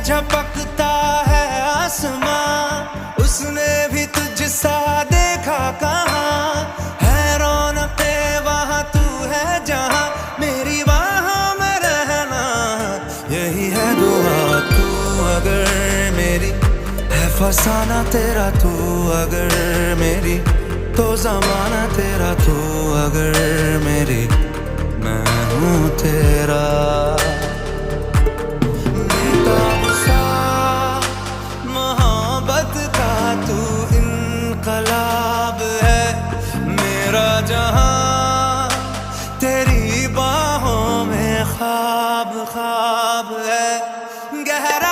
झपकता है आसमां, उसने भी तुझसा देखा कहाँ। है रौनके वहाँ तू है जहाँ, मेरी बाहों में रहना यही है दुआ। तू अगर मेरी है फसाना तेरा, तू अगर मेरी तो ज़माना तेरा, तू अगर मेरी मैं हूँ तेरा। बेताब सा मोहब्बत का तू इनकलाब है, मेरा जहां तेरी बाहों में ख्वाब ख्वाब है। गहरा